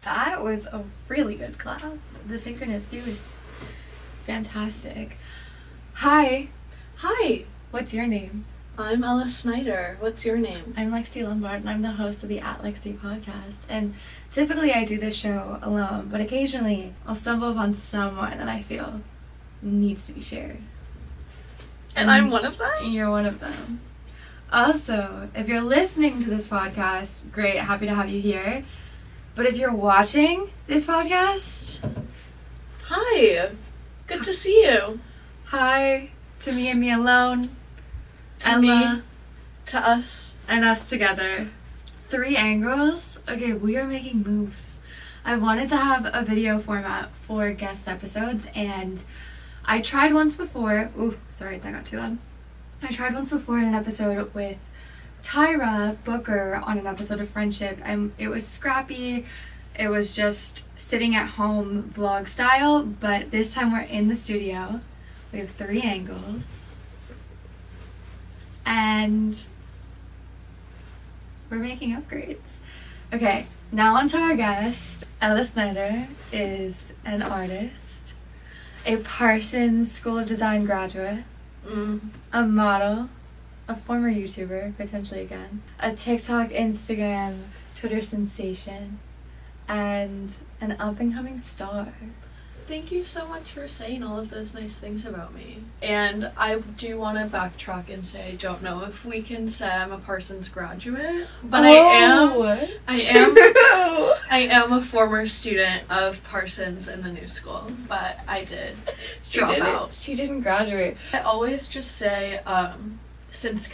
That was a really good clap. The synchronicity was fantastic. Hi. Hi. What's your name? I'm Ella Snyder. What's your name? I'm Lexi Lombard, and I'm the host of the At Lexi podcast. And typically I do this show alone, but occasionally I'll stumble upon someone that I feel needs to be shared. And I'm one of them? You're one of them. Also, if you're listening to this podcast, great, happy to have you here. But if you're watching this podcast, hi. Good to see you. Hi to me and me alone. To Ella, me. To us. and us together. 3 angles. Okay, we are making moves. I wanted to have a video format for guest episodes, and I tried once before. Ooh, sorry, that got too loud. I tried once before in an episode with Tyra Booker on an episode of Friendship, and it was scrappy. It was just sitting at home vlog style, but this time we're in the studio. We have 3 angles. And we're making upgrades. Okay, now on to our guest. Ella Snyder is an artist, a Parsons School of Design graduate, a model, a former YouTuber, potentially again, a TikTok, Instagram, Twitter sensation, and an up-and-coming star. Thank you so much for saying all of those nice things about me. And I do want to backtrack and say I don't know if we can say I'm a Parsons graduate, but I am a former student of Parsons in the new school, but I did drop out. She didn't graduate. I always just say since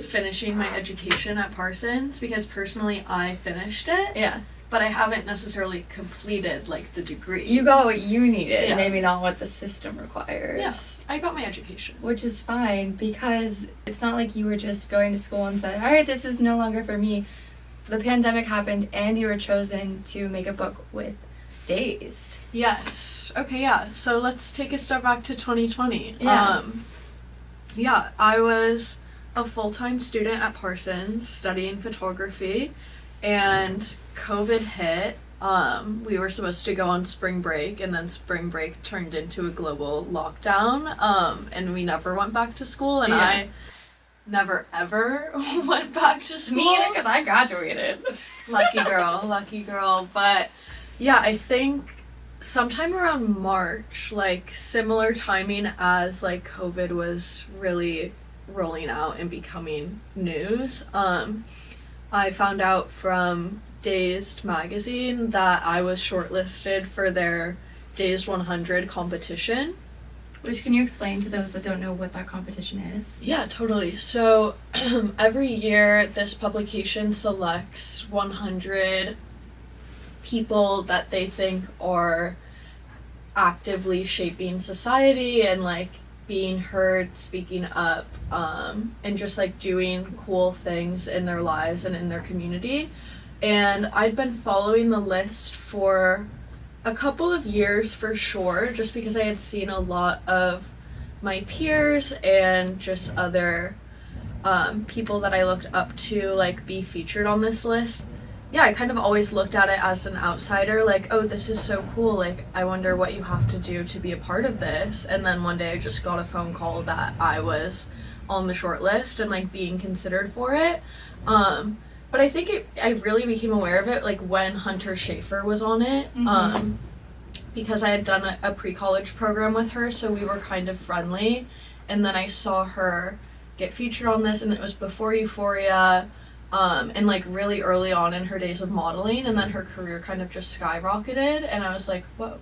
finishing my education at Parsons, because personally I finished it. Yeah. But I haven't necessarily completed, like, the degree. You got what you needed, Yeah. maybe not what the system requires. Yes, I got my education. Which is fine, because it's not like you were just going to school and said, alright, this is no longer for me. The pandemic happened, and you were chosen to make a book with Dazed. Yes. Okay, yeah. So let's take a step back to 2020. Yeah. I was a full-time student at Parsons studying photography, and COVID hit. We were supposed to go on spring break, and then spring break turned into a global lockdown, and we never went back to school, and I never ever went back to school. Me either, because I graduated. Lucky girl. But yeah, I think sometime around March, like similar timing as like COVID was really rolling out and becoming news, I found out from Dazed magazine that I was shortlisted for their Dazed 100 competition. Which, can you explain to those that don't know what that competition is? Yeah, totally. So every year this publication selects 100 people that they think are actively shaping society and like being heard, speaking up, and just like doing cool things in their lives and in their community. And I'd been following the list for a couple of years for sure, just because I had seen a lot of my peers and just other people that I looked up to like be featured on this list. Yeah, I kind of always looked at it as an outsider, like, oh, this is so cool, like, I wonder what you have to do to be a part of this. And then one day I just got a phone call that I was on the short list and like being considered for it. But I think I really became aware of it like when Hunter Schafer was on it, because I had done a pre-college program with her, so we were kind of friendly. And then I saw her get featured on this, and it was before Euphoria, and like really early on in her days of modeling, and then her career kind of just skyrocketed, and I was like, whoa,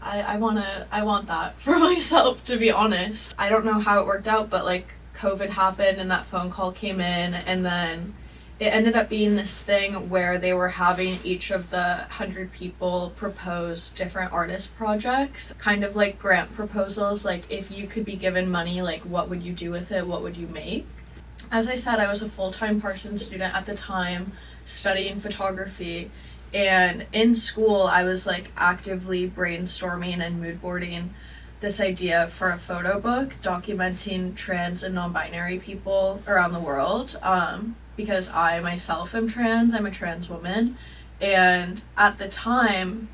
I want that for myself, to be honest. I don't know how it worked out, but like COVID happened and that phone call came in, and then it ended up being this thing where they were having each of the 100 people propose different artist projects, kind of like grant proposals, like if you could be given money, like what would you do with it, what would you make? As I said, I was a full-time Parsons student at the time, studying photography, and in school I was like actively brainstorming and mood boarding this idea for a photo book documenting trans and non-binary people around the world, because I myself am trans, I'm a trans woman, And at the time,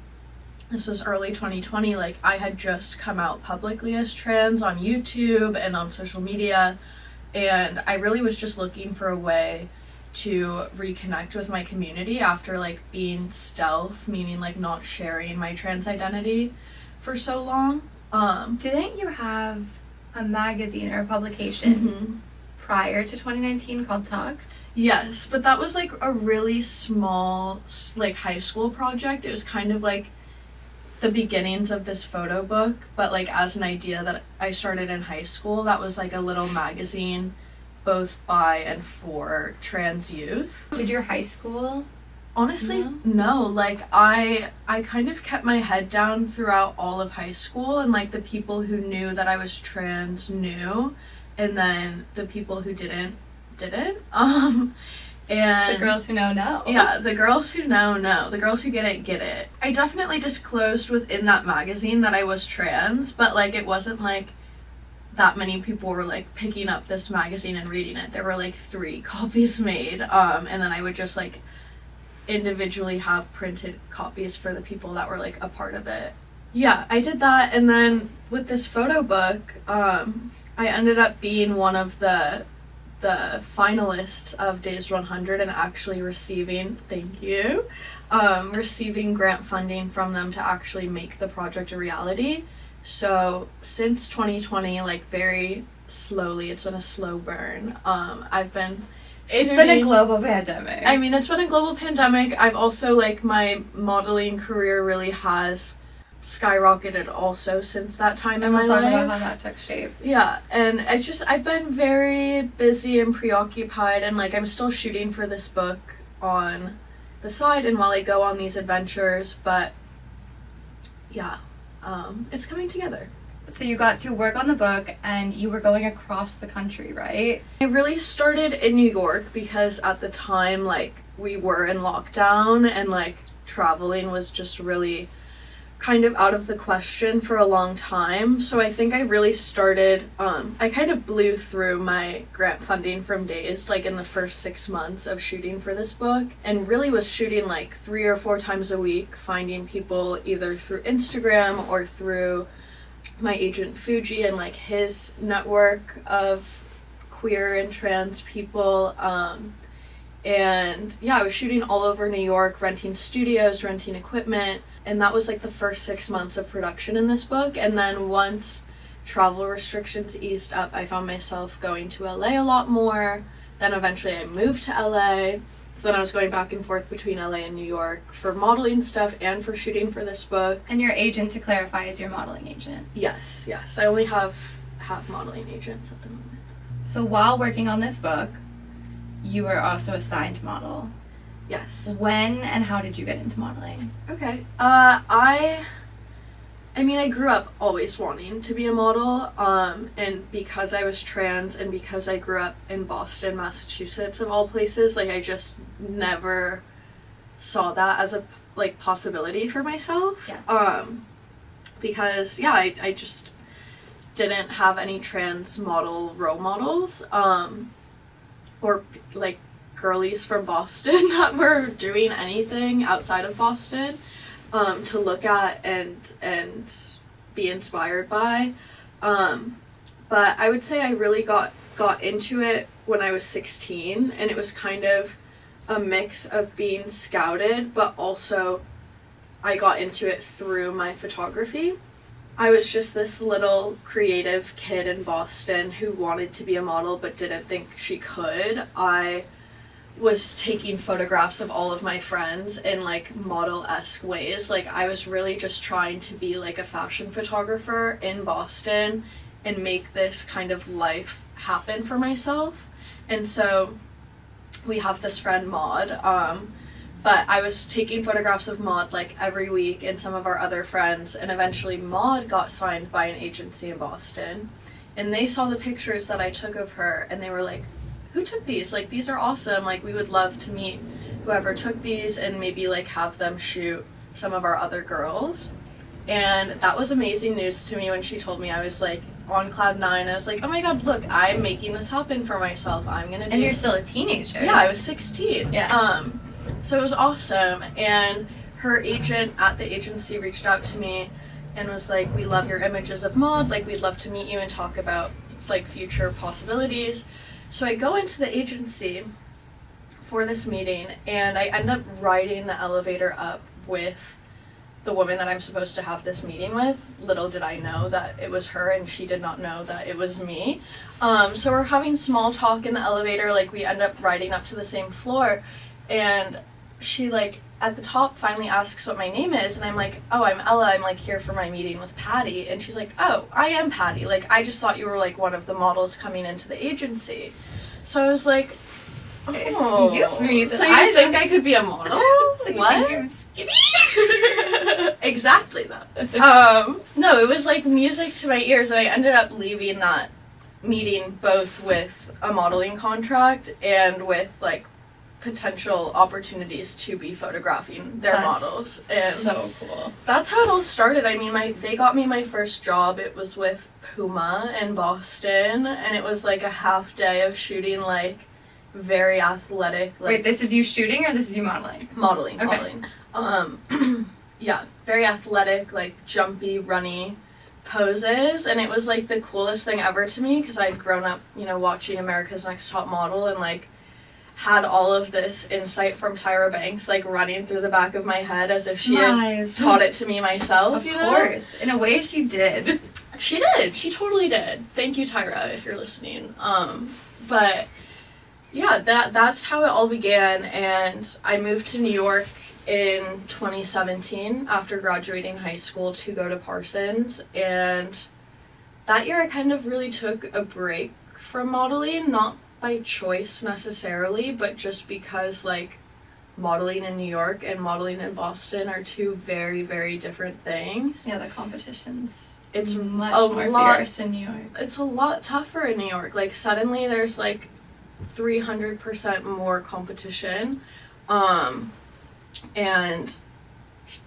this was early 2020, like I had just come out publicly as trans on YouTube and on social media, and I really was just looking for a way to reconnect with my community after like being stealth, meaning like not sharing my trans identity for so long. Didn't you have a magazine or a publication prior to 2019 called Tucked? Yes, but that was like a really small like high school project. It was kind of like the beginnings of this photo book, but like as an idea that I started in high school. That was like a little magazine both by and for trans youth. Did your high school? Honestly, no. Like I kind of kept my head down throughout all of high school, and like the people who knew that I was trans knew, and then the people who didn't. And the girls who know. Yeah, the girls who know. The girls who get it. I definitely disclosed within that magazine that I was trans, but like it wasn't like that many people were like picking up this magazine and reading it. There were like 3 copies made, and then I would just like individually have printed copies for the people that were like a part of it. Yeah, I did that, and then with this photo book, I ended up being one of the finalists of Days 100 and actually receiving, receiving grant funding from them to actually make the project a reality. So since 2020, like very slowly, it's been a slow burn. It's been a global pandemic. I mean, it's been a global pandemic. I've also, like, my modeling career really has skyrocketed also since that time in my life. Let's talk about how that took shape. Yeah, and I've been very busy and preoccupied, and like I'm still shooting for this book on the side and while I go on these adventures, but yeah, it's coming together. So you got to work on the book and you were going across the country, right? I really started in New York because at the time, like, we were in lockdown and like traveling was just really kind of out of the question for a long time. So I think I really started, I kind of blew through my grant funding from Dazed like in the first 6 months of shooting for this book, and really was shooting like 3 or 4 times a week, finding people either through Instagram or through my agent Fuji and like his network of queer and trans people. And yeah, I was shooting all over New York, renting studios, renting equipment, and that was like the first 6 months of production in this book. And then once travel restrictions eased up, I found myself going to LA a lot more. Then eventually I moved to LA. So then I was going back and forth between LA and New York for modeling stuff and for shooting for this book. And your agent, to clarify, is your modeling agent? Yes. I only have modeling agents at the moment. So while working on this book, you were also a signed model. Yes. When and how did you get into modeling? Okay. I mean, I grew up always wanting to be a model, and because I was trans and because I grew up in Boston, Massachusetts, of all places, like, I just never saw that as a, like, possibility for myself. Yeah. Because, yeah, I just didn't have any trans model role models, or, like, girlies from Boston that were doing anything outside of Boston to look at and be inspired by. But I would say I really got into it when I was 16, and it was kind of a mix of being scouted, but also I got into it through my photography. I was just this little creative kid in Boston who wanted to be a model but didn't think she could. I was taking photographs of all of my friends in like model-esque ways. Like, I was really just trying to be like a fashion photographer in Boston and make this kind of life happen for myself. And so we have this friend Maud, but I was taking photographs of Maud like every week and some of our other friends, and eventually Maud got signed by an agency in Boston, and they saw the pictures that I took of her and they were like, who took these? Like, these are awesome. Like, we would love to meet whoever took these and maybe like have them shoot some of our other girls. And that was amazing news to me when she told me. I was like on cloud 9. I was like, oh my god, look, I'm making this happen for myself. I'm gonna be. And you're still a teenager. Yeah, I was 16. Yeah. So it was awesome, and her agent at the agency reached out to me and was like, we love your images of mod, like we'd love to meet you and talk about like future possibilities. So I go into the agency for this meeting, and I end up riding the elevator up with the woman that I'm supposed to have this meeting with. Little did I know that it was her, and she did not know that it was me. So we're having small talk in the elevator, like we end up riding up to the same floor, and she like at the top finally asks what my name is, and I'm like, oh, I'm Ella, I'm like here for my meeting with Patty. And she's like, oh, I am Patty, like I just thought you were like one of the models coming into the agency. So I was like, oh, excuse me, so you think I could be a model? So you what? think I'm skinny? Exactly that. No, it was like music to my ears, and I ended up leaving that meeting both with a modeling contract and with like potential opportunities to be photographing their models. And so cool. That's how it all started. I mean, they got me my first job. It was with Puma in Boston, and it was like a half day of shooting like very athletic. Like, wait, this is you shooting or this is you modeling? Modeling, okay. Modeling. Yeah, very athletic, like jumpy, runny poses, and it was like the coolest thing ever to me because I'd grown up, you know, watching America's Next Top Model and like had all of this insight from Tyra Banks like running through the back of my head as if she had taught it to me myself. Of course, in a way she did. She did. She totally did. Thank you, Tyra, if you're listening. But yeah, that's how it all began, and I moved to New York in 2017 after graduating high school to go to Parsons, and that year I kind of really took a break from modeling, not by choice necessarily, but just because like modeling in New York and modeling in Boston are two very, very different things. Yeah, the competition's it's much more fierce in New York. It's a lot tougher in New York. Like suddenly there's like 300% more competition, and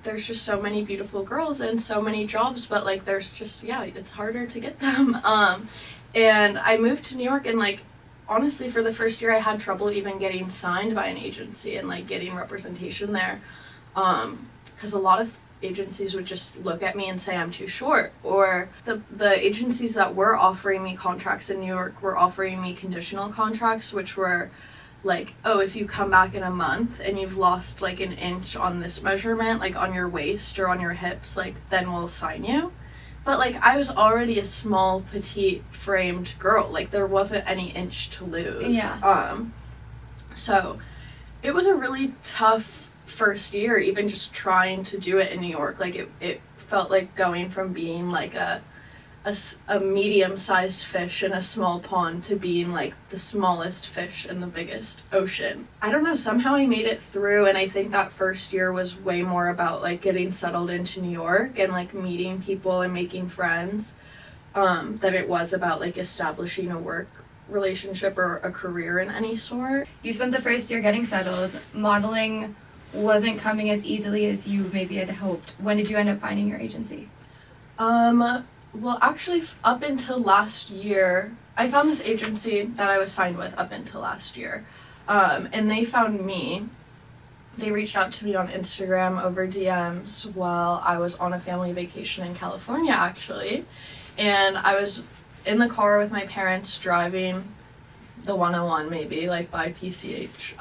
there's just so many beautiful girls and so many jobs, but like there's just, yeah, it's harder to get them. And I moved to New York, and like honestly for the first year I had trouble even getting signed by an agency and like getting representation there, because a lot of agencies would just look at me and say I'm too short, or the agencies that were offering me contracts in New York were offering me conditional contracts, which were like, oh, if you come back in a month and you've lost like an inch on this measurement, like on your waist or on your hips, like then we'll sign you. But like I was already a small, petite, framed girl, like there wasn't any inch to lose. Yeah. So it was a really tough first year, even just trying to do it in New York. Like it felt like going from being like a medium-sized fish in a small pond to being like the smallest fish in the biggest ocean. I don't know, somehow I made it through, and I think that first year was way more about like getting settled into New York and like meeting people and making friends, than it was about like establishing a work relationship or a career in any sort. You spent the first year getting settled. Modeling wasn't coming as easily as you maybe had hoped. When did you end up finding your agency? Well, actually, up until last year, I found this agency that I was signed with up until last year, and they found me. They reached out to me on Instagram over DMs while I was on a family vacation in California, actually, and I was in the car with my parents driving the 101 maybe, like by PCH,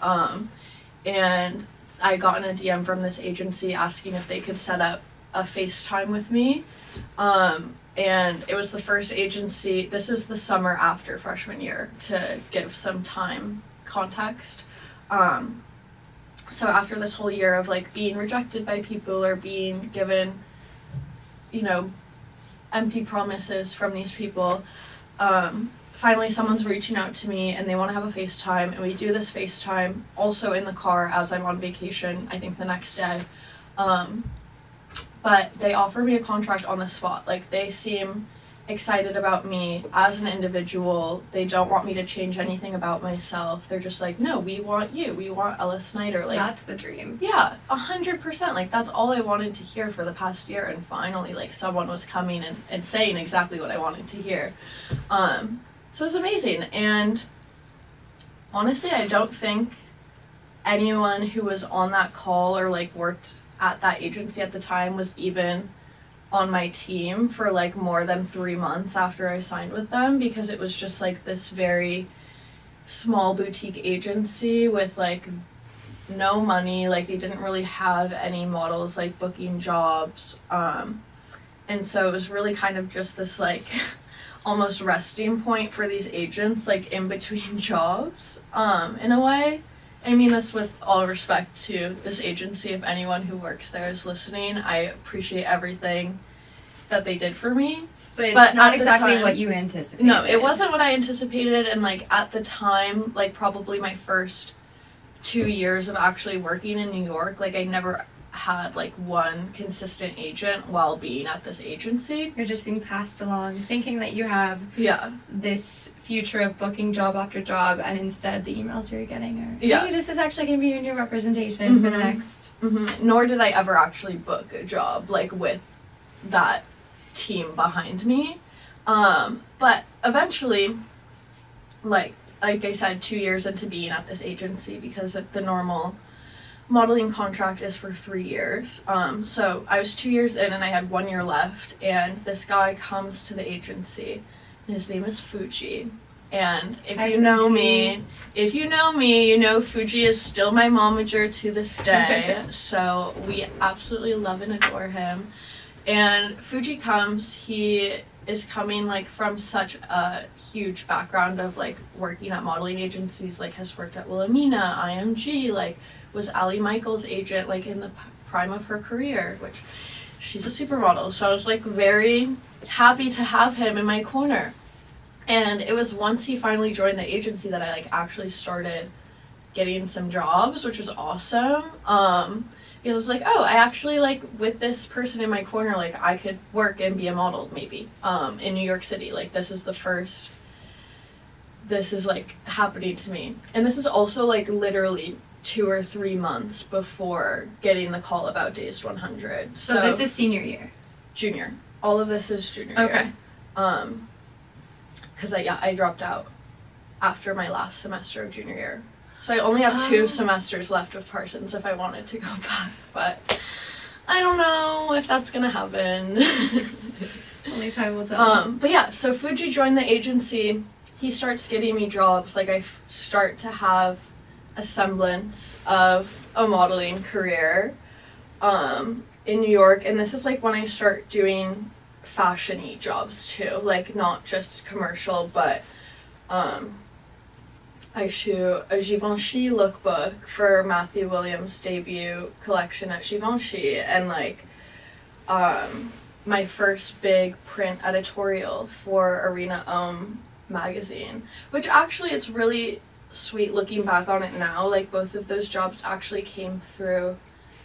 and I got in a DM from this agency asking if they could set up a FaceTime with me. And it was the first agency, this is the summer after freshman year, to give some time context. So after this whole year of like being rejected by people or being given, you know, empty promises from these people, finally someone's reaching out to me and they want to have a FaceTime, and we do this FaceTime also in the car as I'm on vacation, I think the next day. But they offer me a contract on the spot. Like, they seem excited about me as an individual. They don't want me to change anything about myself. They're just like, no, we want you. We want Ella Snyder. Like, that's the dream. Yeah, 100%. Like, that's all I wanted to hear for the past year. And finally, like, someone was coming and saying exactly what I wanted to hear. So it's amazing. And honestly, I don't think anyone who was on that call or like worked at that agency at the time was even on my team for like more than 3 months after I signed with them, because it was just like this very small boutique agency with like no money. Like they didn't really have any models like booking jobs, and so it was really kind of just this like almost resting point for these agents, like in between jobs, in a way. I mean this with all respect to this agency. If anyone who works there is listening, I appreciate everything that they did for me. But it's not exactly time, what you anticipated. No, it wasn't what I anticipated, and like at the time, like probably my first 2 years of actually working in New York, like I never had like one consistent agent while being at this agency. You're just being passed along, thinking that you have this future of booking job after job, and instead the emails you're getting are, hey, this is actually going to be your new representation for the next. Nor did I ever actually book a job like with that team behind me. But eventually, like I said, 2 years into being at this agency, because the normal modeling contract is for 3 years. So I was 2 years in and I had 1 year left, and this guy comes to the agency, and his name is Fuji. And if you know me, you know Fuji is still my momager to this day. So we absolutely love and adore him. And Fuji comes, he is coming like from such a huge background of like working at modeling agencies, like has worked at Wilhelmina, IMG, like was Ali Michael's agent like in the prime of her career, which she's a supermodel. So I was like very happy to have him in my corner. And it was once he finally joined the agency that I like actually started getting some jobs, which was awesome. Because it's like, oh, I actually, like, with this person in my corner, like, I could work and be a model, maybe, in New York City. Like, this is, like, happening to me. And this is also, like, literally 2 or 3 months before getting the call about Dazed 100. So this is senior year? Junior. All of this is junior year. Because, I dropped out after my last semester of junior year. So I only have 2 semesters left with Parsons if I wanted to go back, but I don't know if that's gonna happen. Only time will tell. But yeah, so Fuji joined the agency. He starts getting me jobs. Like I start to have a semblance of a modeling career in New York, and this is like when I start doing fashion-y jobs too, like not just commercial, but I shoot a Givenchy lookbook for Matthew Williams' debut collection at Givenchy, and like my first big print editorial for Arena Homme magazine, which actually it's really sweet looking back on it now. Like both of those jobs actually came through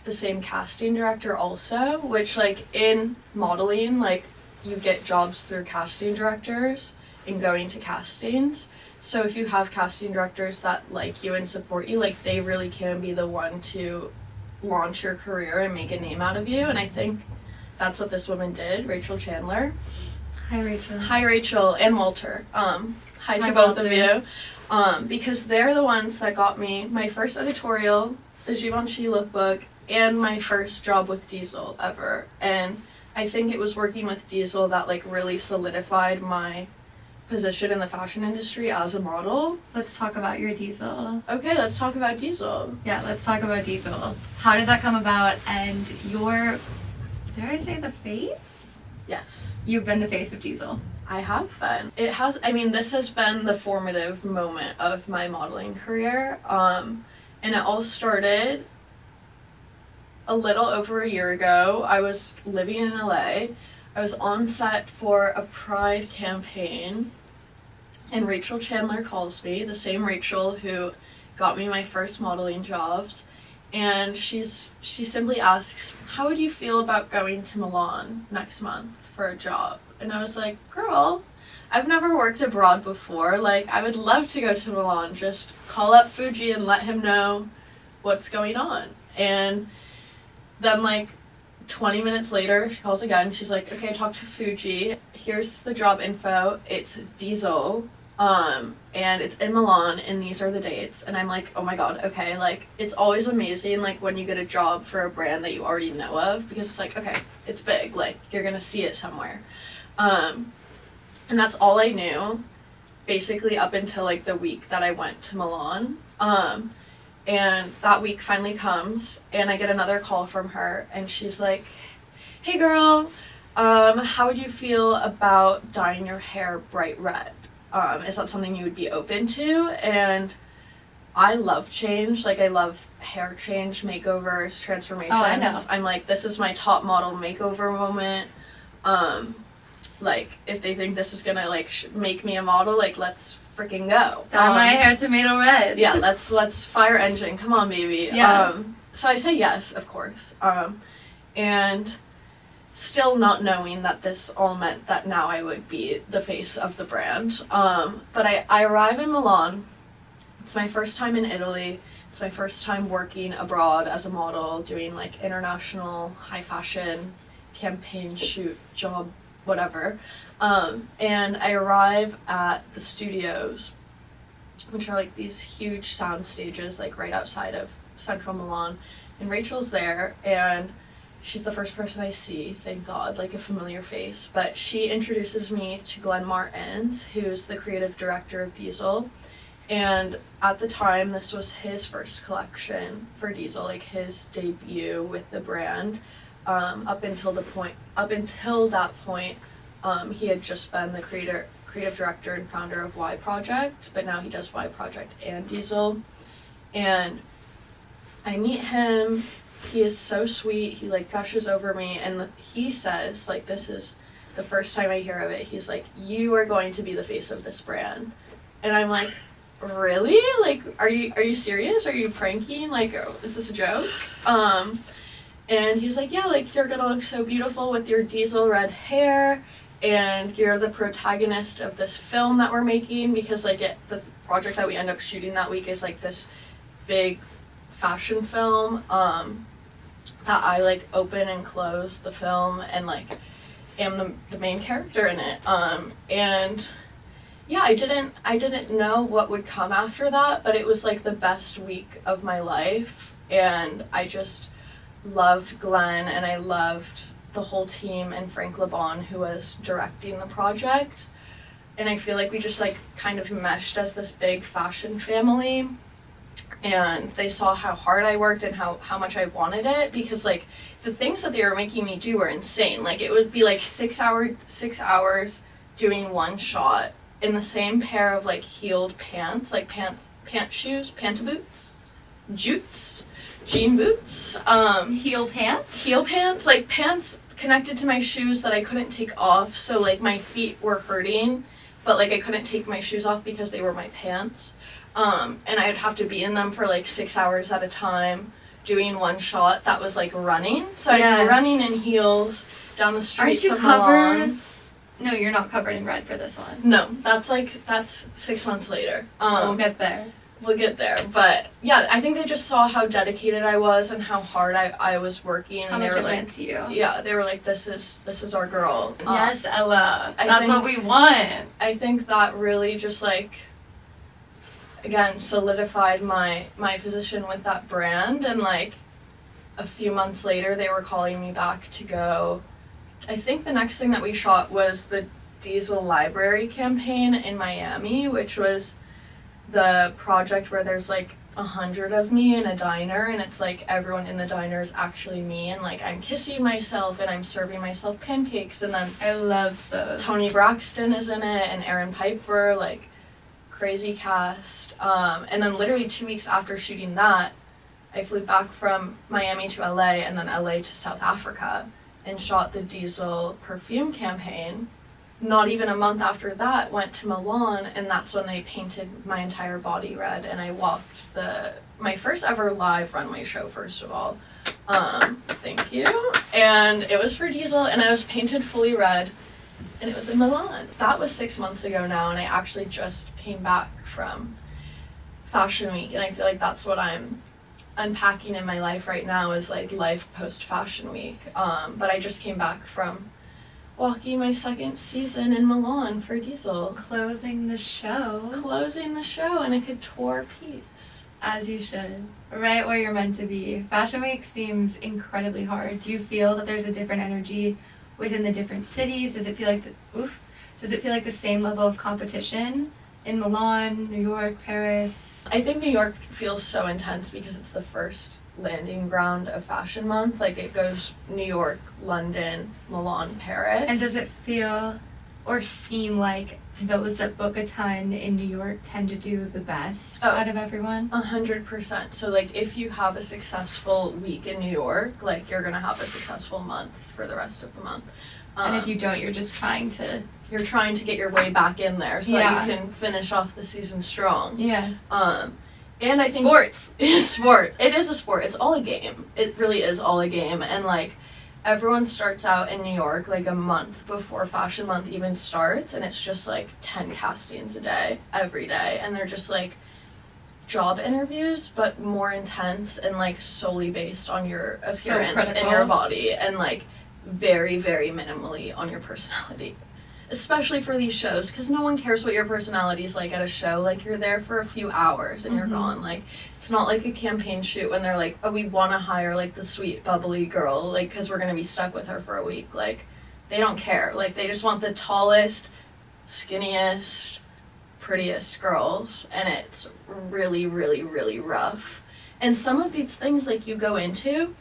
the same casting director also, which like in modeling, like you get jobs through casting directors and going to castings. So if you have casting directors that like you and support you, like they really can be the one to launch your career and make a name out of you. And I think that's what this woman did, Rachel Chandler. Hi, Rachel. Hi, Rachel and Walter. Hi to both of you. Because they're the ones that got me my first editorial, the Givenchy lookbook, and my first job with Diesel ever. And I think it was working with Diesel that like really solidified my position in the fashion industry as a model. Let's talk about your Diesel. Okay, let's talk about Diesel. Yeah, let's talk about Diesel. How did that come about? And your, dare I say the face? Yes. You've been the face of Diesel. I have been. It has, I mean, this has been the formative moment of my modeling career. And it all started a little over a year ago. I was living in LA. I was on set for a Pride campaign, and Rachel Chandler calls me, the same Rachel who got me my first modeling jobs, and she simply asks, how would you feel about going to Milan next month for a job? And I was like, girl, I've never worked abroad before, like I would love to go to Milan, just call up Fuji and let him know what's going on. And then like 20 minutes later, she calls again. She's like, okay, talk to Fuji. Here's the job info. It's Diesel. And it's in Milan, and these are the dates, and I'm like, oh my god, okay, like, it's always amazing, like, when you get a job for a brand that you already know of, because it's like, okay, it's big, like, you're gonna see it somewhere. And that's all I knew, basically, up until, like, the week that I went to Milan. And that week finally comes, and I get another call from her, and she's like, hey girl, how would you feel about dyeing your hair bright red? Is that something you would be open to? And I love change. Like, I love hair change, makeovers, transformations. Oh, I know. I'm like, this is my top model makeover moment. Like, if they think this is gonna, like, make me a model, like, let's freaking go. Dye my hair tomato red. Yeah, let's fire engine. Come on, baby. Yeah. So I say yes, of course. And still not knowing that this all meant that now I would be the face of the brand. But I arrive in Milan. It's my first time in Italy. It's my first time working abroad as a model, doing like international high fashion campaign, shoot, job, whatever. And I arrive at the studios, which are like these huge sound stages like right outside of central Milan. And Rachel's there, and she's the first person I see, thank God, like a familiar face. But she introduces me to Glenn Martins, who's the creative director of Diesel. And at the time, this was his first collection for Diesel, like his debut with the brand. Up until that point, he had just been the creative director and founder of Y Project, but now he does Y Project and Diesel. And I meet him. He is so sweet. He like gushes over me, and he says, like, this is the first time I hear of it, he's like, you are going to be the face of this brand. And I'm like, really? Like, are you serious? Are you pranking? Like, is this a joke? And he's like, yeah, like, you're gonna look so beautiful with your diesel red hair, and you're the protagonist of this film that we're making, because like the project that we end up shooting that week is like this big fashion film that I like open and close the film and like am the main character in it. And yeah, I didn't know what would come after that, but it was like the best week of my life, and I just loved Glenn, and I loved the whole team, and Frank Lebon, who was directing the project. And I feel like we just like kind of meshed as this big fashion family, and they saw how hard I worked and how much I wanted it, because like the things that they were making me do were insane. Like it would be like 6 hours doing one shot in the same pair of like heeled pants, like pant shoes, pantaboots, jutes, jean boots, heel pants, like pants connected to my shoes that I couldn't take off, so like my feet were hurting, but like I couldn't take my shoes off because they were my pants. And I'd have to be in them for like 6 hours at a time doing one shot that was like running. So I'd be running in heels down the streets of Milan. No, you're not covered in red for this one. No, that's 6 months later. We'll get there. We'll get there. But yeah, I think they just saw how dedicated I was and how hard I was working. How much it meant to you. Yeah, they were like, this is our girl. Yes, Ella. That's what we want. I think that really just like, again, solidified my position with that brand. And like a few months later, they were calling me back to go. I think the next thing that we shot was the Diesel Library campaign in Miami, which was the project where there's like 100 of me in a diner, and it's like everyone in the diner is actually me, and like I'm kissing myself and I'm serving myself pancakes, and then I loved those. Toni Braxton is in it, and Aaron Piper, like crazy cast. And then literally 2 weeks after shooting that, I flew back from Miami to LA, and then LA to South Africa, and shot the Diesel perfume campaign. Not even a month after that, went to Milan, and that's when they painted my entire body red, and I walked my first ever live runway show, first of all. Thank you. And it was for Diesel, and I was painted fully red, and it was in Milan. That was 6 months ago now, and I actually just came back from Fashion Week, and I feel like that's what I'm unpacking in my life right now, is like life post Fashion Week. But I just came back from walking my second season in Milan for Diesel. Closing the show. Closing the show in a couture piece. As you should. Right where you're meant to be. Fashion Week seems incredibly hard. Do you feel that there's a different energy within the different cities? Does it feel like the same level of competition in Milan, New York, Paris? I think New York feels so intense because it's the first landing ground of Fashion Month. Like, it goes New York, London, Milan, Paris. And does it feel or seem like those that book a ton in New York tend to do the best out of everyone? 100%. So, like, if you have a successful week in New York, like, you're gonna have a successful month for the rest of the month. And if you don't, you're just trying to... You're trying to get your way back in there so that you can finish off the season strong. Yeah. And I think... Sports! Sport. It is a sport. It's all a game. It really is all a game. And, like, everyone starts out in New York, like, a month before Fashion Month even starts, and it's just, like, 10 castings a day, every day. And they're just, like, job interviews, but more intense and, like, solely based on your appearance and your body. And, like, very, very minimally on your personality. Especially for these shows, because no one cares what your personality is like at a show. Like, you're there for a few hours and you're gone. Like, it's not like a campaign shoot when they're like, oh, we want to hire, like, the sweet, bubbly girl, like, because we're going to be stuck with her for a week. Like, they don't care. Like, they just want the tallest, skinniest, prettiest girls, and it's really, really, really rough. And some of these things, like, you go into,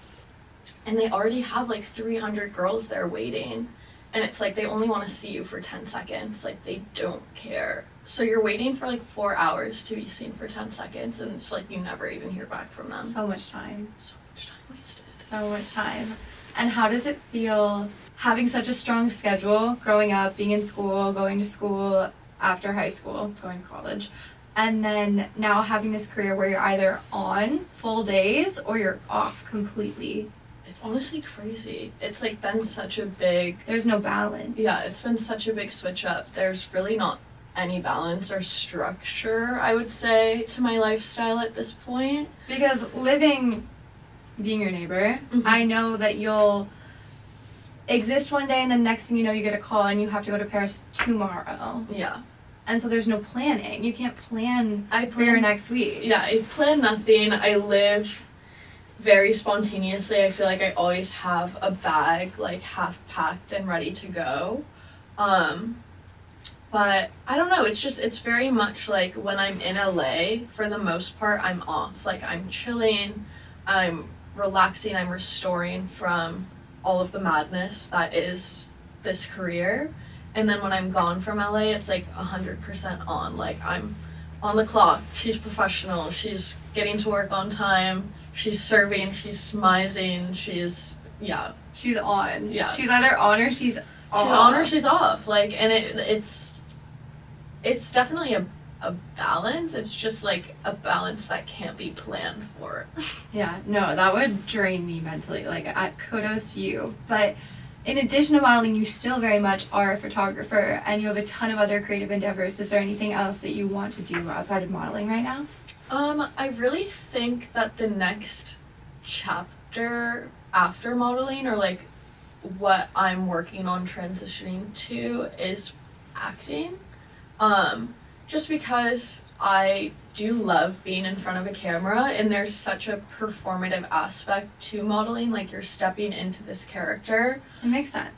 and they already have, like, 300 girls there waiting. And it's like they only want to see you for 10 seconds. Like, they don't care. So you're waiting for like 4 hours to be seen for 10 seconds. And it's like you never even hear back from them. So much time. So much time wasted. So much time. And how does it feel having such a strong schedule, growing up, being in school, going to school after high school, going to college, and then now having this career where you're either on full days or you're off completely? It's honestly crazy. It's like been such a big... There's no balance. Yeah, it's been such a big switch up. There's really not any balance or structure, I would say, to my lifestyle at this point. Because being your neighbor, I know that you'll exist one day and then next thing you know you get a call and you have to go to Paris tomorrow. Yeah. And so there's no planning. You can't plan for your next week. Yeah, I plan nothing. I live very spontaneously. I feel like I always have a bag, like, half packed and ready to go. But I don't know, it's very much like when I'm in LA, for the most part, I'm off. Like, I'm chilling, I'm relaxing, I'm restoring from all of the madness that is this career. And then when I'm gone from LA, it's like 100% on. Like, I'm on the clock, she's professional, she's getting to work on time, she's serving, she's smizing, she's on. Yeah. She's either on or she's off. She's on or she's off. Like, and it's definitely a balance. It's just like a balance that can't be planned for. Yeah, no, that would drain me mentally. Like, kudos to you. But in addition to modeling, you still very much are a photographer and you have a ton of other creative endeavors. Is there anything else that you want to do outside of modeling right now? I really think that the next chapter after modeling, or like what I'm working on transitioning to, is acting. Just because I do love being in front of a camera, and there's such a performative aspect to modeling. Like, you're stepping into this character. It makes sense.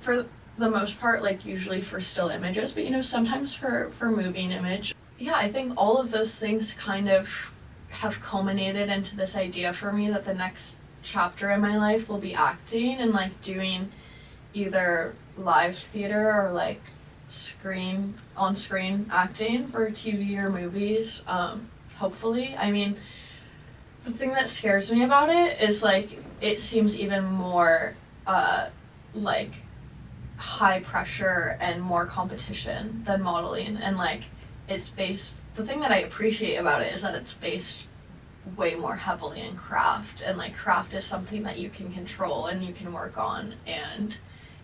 For the most part, like, usually for still images, but, you know, sometimes for moving image. Yeah, I think all of those things kind of have culminated into this idea for me that the next chapter in my life will be acting and, like, doing either live theater or, like, on-screen acting for TV or movies, hopefully. I mean, the thing that scares me about it is, like, it seems even more, like, high pressure and more competition than modeling, and, like, the thing that I appreciate about it is that it's based way more heavily in craft, and, like, craft is something that you can control and you can work on, and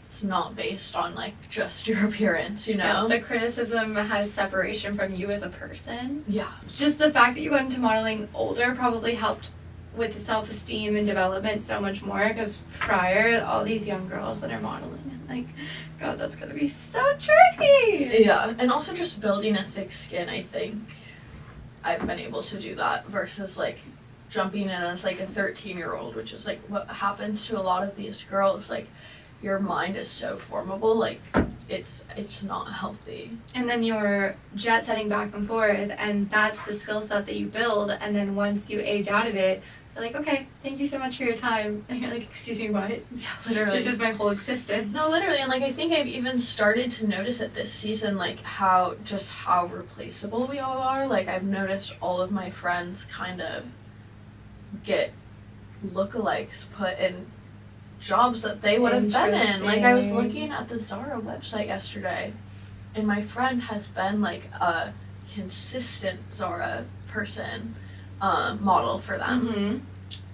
it's not based on, like, just your appearance, you know? Yeah, the criticism has separation from you as a person. Yeah. Just the fact that you got into modeling older probably helped with the self-esteem and development so much more, because prior, all these young girls that are modeling, Like, God, that's gonna be so tricky. Yeah, and also just building a thick skin, I think I've been able to do that versus like jumping in as like a 13-year-old, which is like what happens to a lot of these girls. Like, your mind is so formable, like it's not healthy. And then you're jet setting back and forth, and that's the skill set that you build, and then once you age out of it, you're like, okay, thank you so much for your time. And you're like, excuse me, what? Yeah, literally. This is my whole existence. No, literally, and like I think I've even started to notice it this season, like how replaceable we all are. Like, I've noticed all of my friends kind of get lookalikes put in jobs that they would have been in. Like, I was looking at the Zara website yesterday, and my friend has been like a consistent Zara person, model for them. Mm-hmm.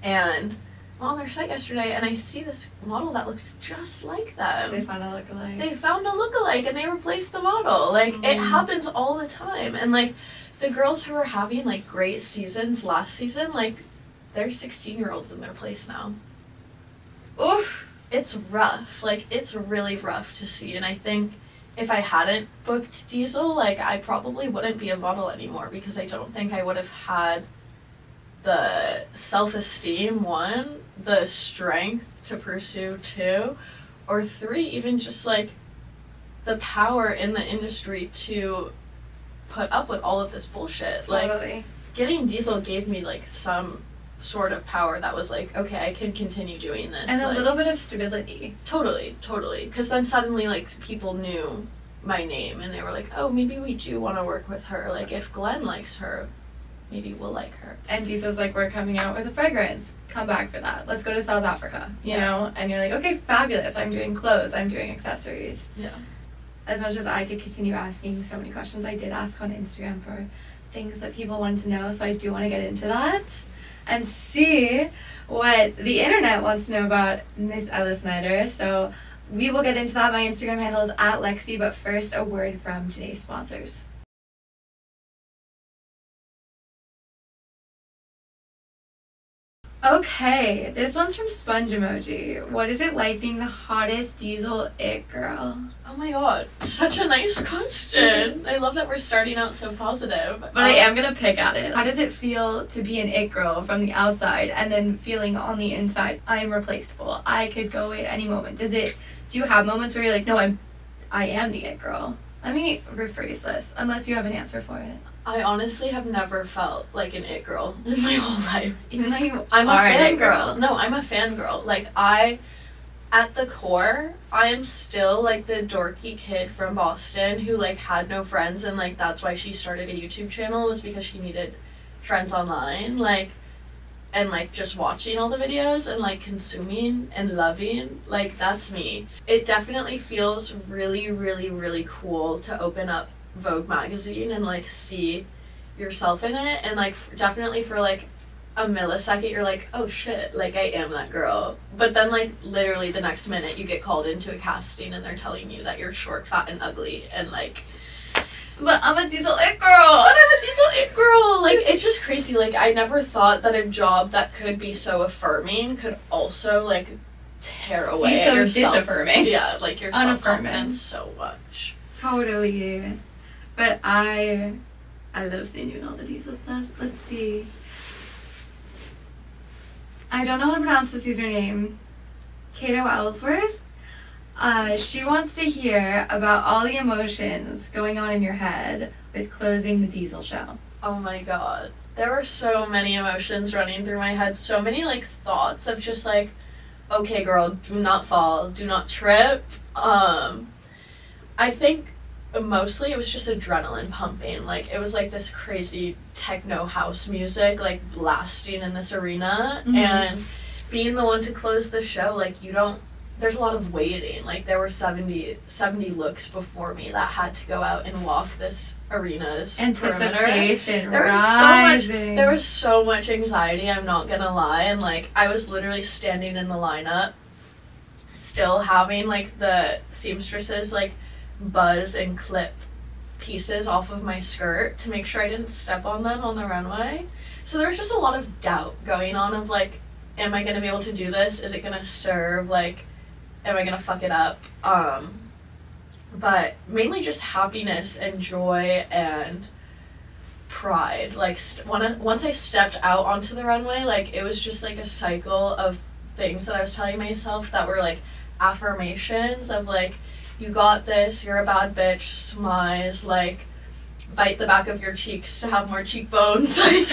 And I'm on their site yesterday, and I see this model that looks just like them. They found a lookalike. They found a lookalike, and they replaced the model. Like, it happens all the time. And like, the girls who were having like great seasons last season, like, they're 16-year-olds in their place now. Oof. It's rough. Like, it's really rough to see. And I think if I hadn't booked Diesel, like, I probably wouldn't be a model anymore, because I don't think I would have had the self-esteem, 1, the strength to pursue, 2, or 3, even just like the power in the industry to put up with all of this bullshit. Totally. Like, getting Diesel gave me like some sort of power that was like, okay, I can continue doing this. And like, a little bit of stability. Totally. Because then suddenly, like, people knew my name, and they were like, oh, maybe we do want to work with her. Like, if Glenn likes her, maybe we'll like her. And Diesel's like, we're coming out with a fragrance. Come back for that. Let's go to South Africa, you know? And you're like, okay, fabulous. I'm doing clothes. I'm doing accessories. Yeah. As much as I could continue asking so many questions, I did ask on Instagram for things that people wanted to know, so I do want to get into that and see what the internet wants to know about Miss Ella Snyder. So we will get into that. My Instagram handle is @Lexi, but first, a word from today's sponsors. Okay, this one's from Sponge Emoji. What is it like being the hottest Diesel it girl? Oh my god, such a nice question. I love that we're starting out so positive. But I am gonna pick at it. How does it feel to be an it girl from the outside and then feeling on the inside, I am replaceable, I could go at any moment? Do you have moments where you're like, no, I am the it girl? Let me rephrase this, unless you have an answer for it. I honestly have never felt like an it girl in my whole life. Even though you I'm a are an it fangirl. No, I'm a fangirl. Like, at the core, I am still like the dorky kid from Boston who like had no friends, and like that's why she started a YouTube channel, was because she needed friends online. Like, and like just watching all the videos and like consuming and loving, like, that's me. It definitely feels really, really, really cool to open up Vogue magazine and like see yourself in it, and like definitely for like a millisecond you're like, oh shit, like I am that girl. But then like literally the next minute you get called into a casting and they're telling you that you're short, fat, and ugly, and like, but I'm a Diesel it girl. But I'm a Diesel it girl. Like, it's just crazy. Like, I never thought that a job that could be so affirming could also like tear away so yourself. Disaffirming. Yeah, like your self-confidence so much. Totally. But I love seeing you in all the Diesel stuff. Let's see. I don't know how to pronounce this username. Kato Ellsworth. She wants to hear about all the emotions going on in your head with closing the Diesel show. Oh my god. There were so many emotions running through my head. So many like thoughts of just like, okay girl, do not fall, do not trip. I think mostly it was just adrenaline pumping. Like, it was like this crazy techno house music like blasting in this arena, and being the one to close the show, like, there's a lot of waiting. Like, there were 70 looks before me that had to go out and walk this arena's anticipation perimeter. There was so much anxiety, I'm not gonna lie. And like, I was literally standing in the lineup still having like the seamstresses like buzz and clip pieces off of my skirt to make sure I didn't step on them on the runway. So there was just a lot of doubt going on of like, am I going to be able to do this? Is it going to serve like am I gonna fuck it up? But mainly just happiness and joy and pride. Like, once I stepped out onto the runway, like, it was just, like, a cycle of things that I was telling myself that were, like, affirmations of, like, you got this, you're a bad bitch, smize, like, bite the back of your cheeks to have more cheekbones, like,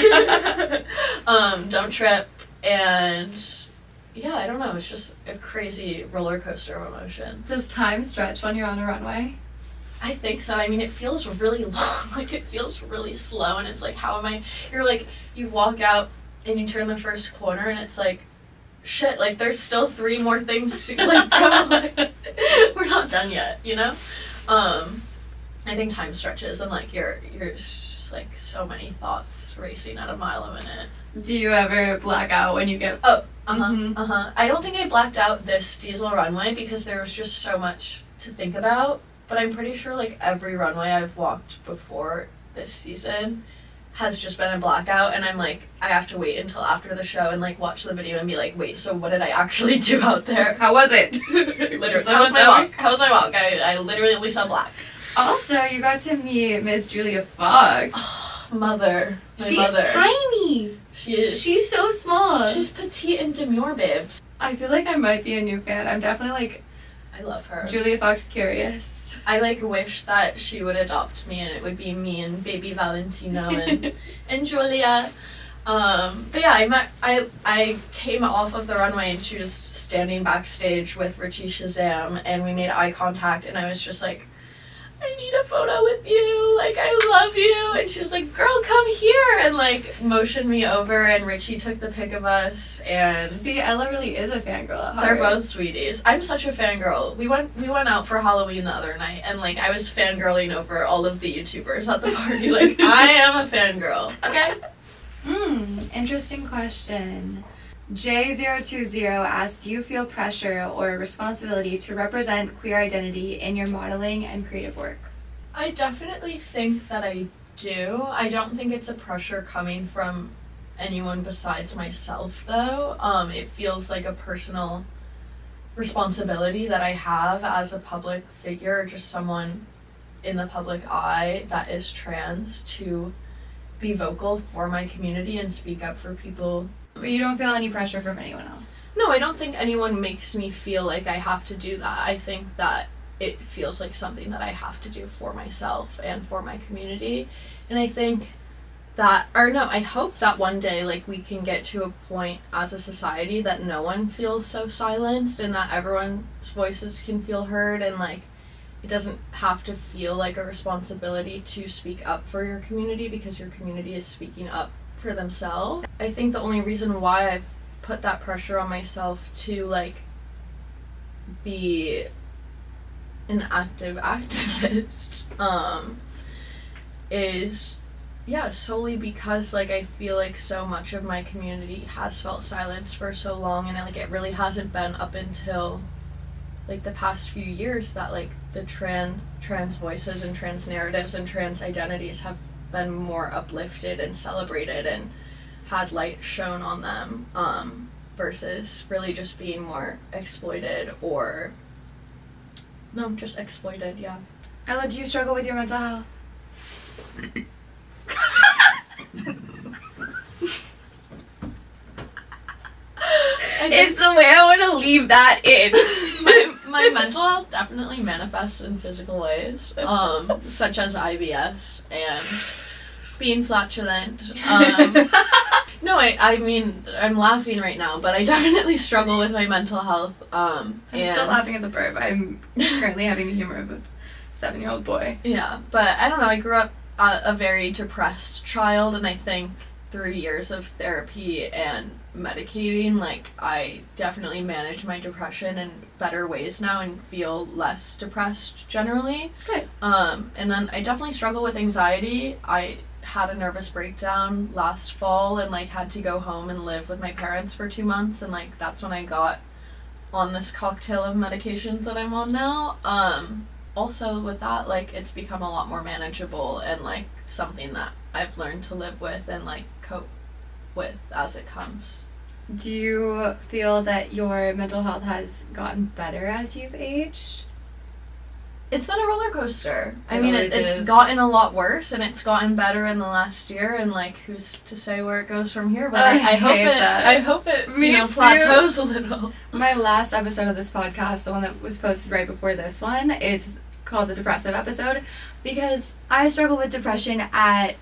don't trip, and yeah, I don't know, it's just a crazy roller coaster of emotion. Does time stretch when you're on a runway? I think so. I mean, it feels really long, like, it feels really slow, and it's like, how am I, you're like, you walk out, and you turn the first corner, and it's like, shit, like, there's still 3 more things to, like, go, like, we're not done yet, you know? I think time stretches, and, like, you're just, like, so many thoughts racing at a mile a minute. Do you ever black out when you get... I don't think I blacked out this Diesel runway because there was just so much to think about, but I'm pretty sure, like, every runway I've walked before this season has just been a blackout, and I'm like, I have to wait until after the show and, like, watch the video and be like, wait, so what did I actually do out there? How was it? Literally. How was my walk? How was my walk? I literally only saw black. Also, you got to meet Miss Julia Fox. Oh, mother. She's mother. tiny. She is. She's so small. She's petite and demure, babes. I feel like I might be a new fan. I'm definitely, like, I love her. Julia Fox curious. I, like, wish that she would adopt me and it would be me and baby Valentino and Julia. But yeah, I came off of the runway and she was standing backstage with Richie Shazam, and we made eye contact, and I was just like, I need a photo with you, like, I love you, and she was like, girl, come here, and, like, motioned me over, and Richie took the pic of us, and... See, Ella really is a fangirl at heart. They're both sweeties. I'm such a fangirl. We went out for Halloween the other night, and, like, I was fangirling over all of the YouTubers at the party, like, I am a fangirl, okay? Interesting question. J020 asked, do you feel pressure or responsibility to represent queer identity in your modeling and creative work? I definitely think that I do. I don't think it's a pressure coming from anyone besides myself, though. It feels like a personal responsibility that I have as a public figure, or just someone in the public eye that is trans, to be vocal for my community and speak up for people. But you don't feel any pressure from anyone else? No, I don't think anyone makes me feel like I have to do that. I think that it feels like something that I have to do for myself and for my community. And I think that, or no, I hope that one day, like, we can get to a point as a society that no one feels so silenced, and that everyone's voices can feel heard, and, like, it doesn't have to feel like a responsibility to speak up for your community because your community is speaking up for themselves. I think the only reason why I've put that pressure on myself to, like, be an active activist is, yeah, solely because, like, I feel like so much of my community has felt silenced for so long, and, like, it really hasn't been up until, like, the past few years that, like, the trans voices and trans narratives and trans identities have been more uplifted and celebrated and had light shown on them, versus really just being more exploited, or no, just exploited. Yeah. Ella, do you struggle with your mental health? It's the way I want to leave that in. my mental health definitely manifests in physical ways, such as IBS and being flatulent. No, I mean, I'm laughing right now, but I definitely struggle with my mental health. I'm still laughing at the burp. I'm currently having the humor of a 7-year-old boy. Yeah, but I don't know, I grew up a very depressed child, and I think through years of therapy and medicating, like, I definitely manage my depression in better ways now and feel less depressed generally. Good. And then I definitely struggle with anxiety. I had a nervous breakdown last fall and, like, had to go home and live with my parents for 2 months, and, like, that's when I got on this cocktail of medications that I'm on now. Also with that, like, it's become a lot more manageable and, like, something that I've learned to live with and, like, cope with as it comes. Do you feel that your mental health has gotten better as you've aged? It's been a roller coaster. I It mean, always it's is. gotten a lot worse, and it's gotten better in the last year. And like, who's to say where it goes from here? But I I hope hate it. that. I hope it Me too. plateaus a little. My last episode of this podcast, the one that was posted right before this one, is called the depressive episode, because I struggled with depression at,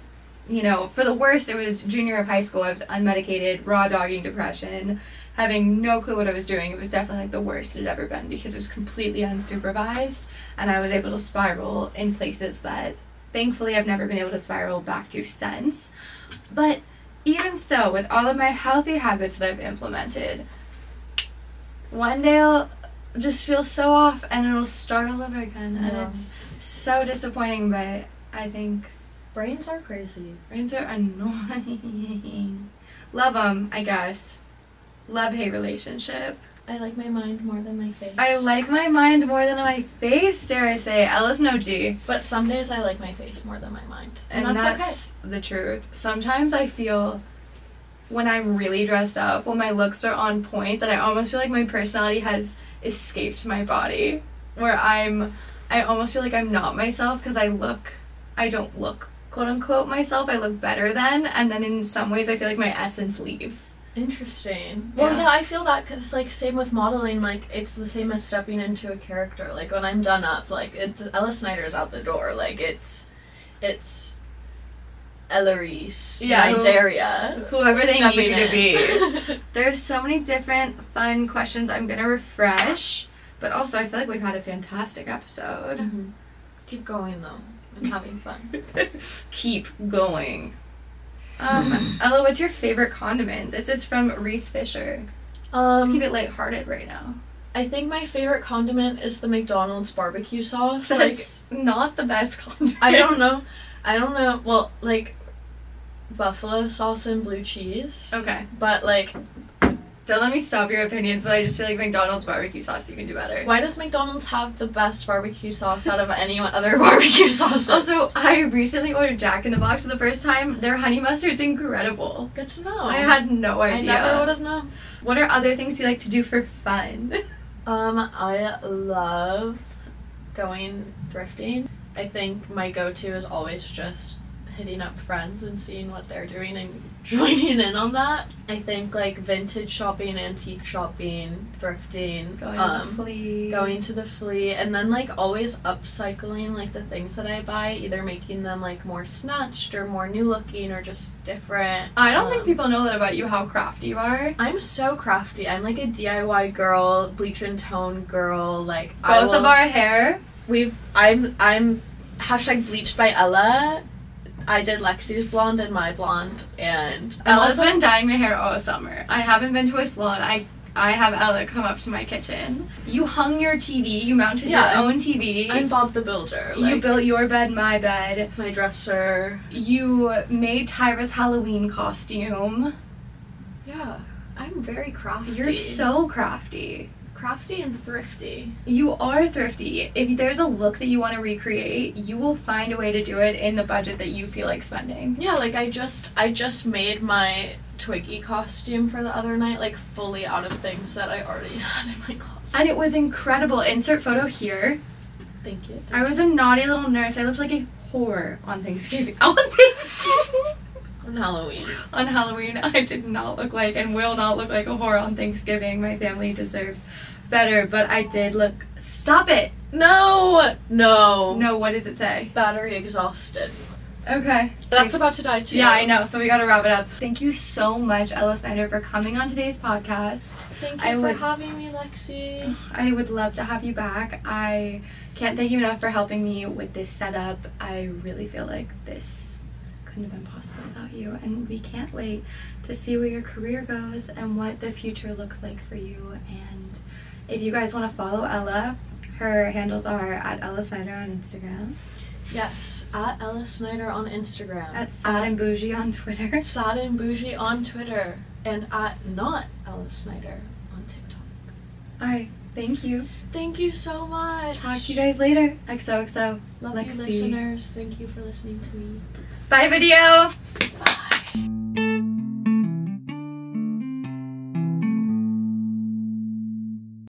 for the worst, it was junior of high school. I was unmedicated, raw dogging depression, having no clue what I was doing. It was definitely like the worst it had ever been because it was completely unsupervised, and I was able to spiral in places that thankfully I've never been able to spiral back to since. But even still, with all of my healthy habits that I've implemented, one day I'll just feel so off and it'll start all over again. Yeah. And it's so disappointing, but I think Brains are crazy. brains are annoying. Love them, I guess. Love-hate relationship. I like my mind more than my face. I like my mind more than my face, dare I say. Ella's no G. But some days I like my face more than my mind. And that's the truth. Sometimes I feel when I'm really dressed up, when my looks are on point, that I almost feel like my personality has escaped my body. Where I almost feel like I'm not myself because I don't look quote unquote myself. I look better then, and then in some ways I feel like my essence leaves. Interesting. Well, Yeah. yeah, I feel that because, like, same with modeling. Like, it's the same as stepping into a character. Like, when I'm done up, like, it's Ella Snyder's out the door. Like, it's Eloise, Yeah, Nigeria, whoever they stepping need you to in. be. There's so many different fun questions I'm gonna refresh, but also I feel like we've had a fantastic episode. Mhm. Keep going though. I'm having fun. Keep going. Ella, what's your favorite condiment? This is from Reese Fisher. Let's keep it lighthearted right now. I think my favorite condiment is the McDonald's barbecue sauce. That's not the best condiment. I don't know. Well, like, buffalo sauce and blue cheese. Okay. But, like, Don't let me stop your opinions, but I just feel like McDonald's barbecue sauce you can do better. why does McDonald's have the best barbecue sauce out of any other barbecue sauces? Also, I recently ordered Jack in the Box for the first time. Their honey mustard's incredible. good to know. I had no I idea. never would have known. What are other things you like to do for fun? I love going thrifting. I think my go-to is always just hitting up friends and seeing what they're doing and joining in on that. I think, like, vintage shopping, antique shopping, thrifting, Going to the flea. going to the flea, and then, like, always upcycling, like, the things that I buy, either making them, like, more snatched or more new looking or just different. I don't think people know that about you, how crafty you are. I'm so crafty. I'm like a DIY girl, bleach and tone girl. Like, Both of our hair. I'm hashtag bleached by Ella. I did Lexi's blonde and my blonde, and Ella's been dyeing my hair all summer. I haven't been to a salon. I have Ella come up to my kitchen. You hung your TV. You mounted your own TV. I'm Bob the Builder. You Like, built your bed, my bed. my dresser. You made Tyra's Halloween costume. Yeah, I'm very crafty. You're so crafty. crafty and thrifty. You are thrifty. If there's a look that you want to recreate, you will find a way to do it in the budget that you feel like spending. Yeah, like I just made my Twiggy costume for the other night, like fully out of things that I already had in my closet. And it was incredible. Insert photo here. Thank you. I was a naughty little nurse. I looked like a whore on Thanksgiving. On Thanksgiving. On Halloween. On Halloween, I did not look like and will not look like a whore on Thanksgiving. My family deserves better, but I did look. Stop it! No! No, what does it say? Battery exhausted. Okay. That's about to die too. Yeah, I know, so we gotta wrap it up. Thank you so much, Ella Snyder, for coming on today's podcast. Thank you for having me, Lexi. I would love to have you back. I can't thank you enough for helping me with this setup. I really feel like this couldn't have been possible without you, and we can't wait to see where your career goes and what the future looks like for you. And if you guys want to follow Ella, her handles are at Ella Snyder on Instagram, Yes, at Ella Snyder on Instagram. at Sad and Bougie on Twitter. Sad and Bougie on Twitter. And at not Ella Snyder on TikTok. Alright, thank you. Thank you so much. Talk to you guys later. XOXO. Love Lexi. you, listeners. Thank you for listening to me. Bye, video! Bye.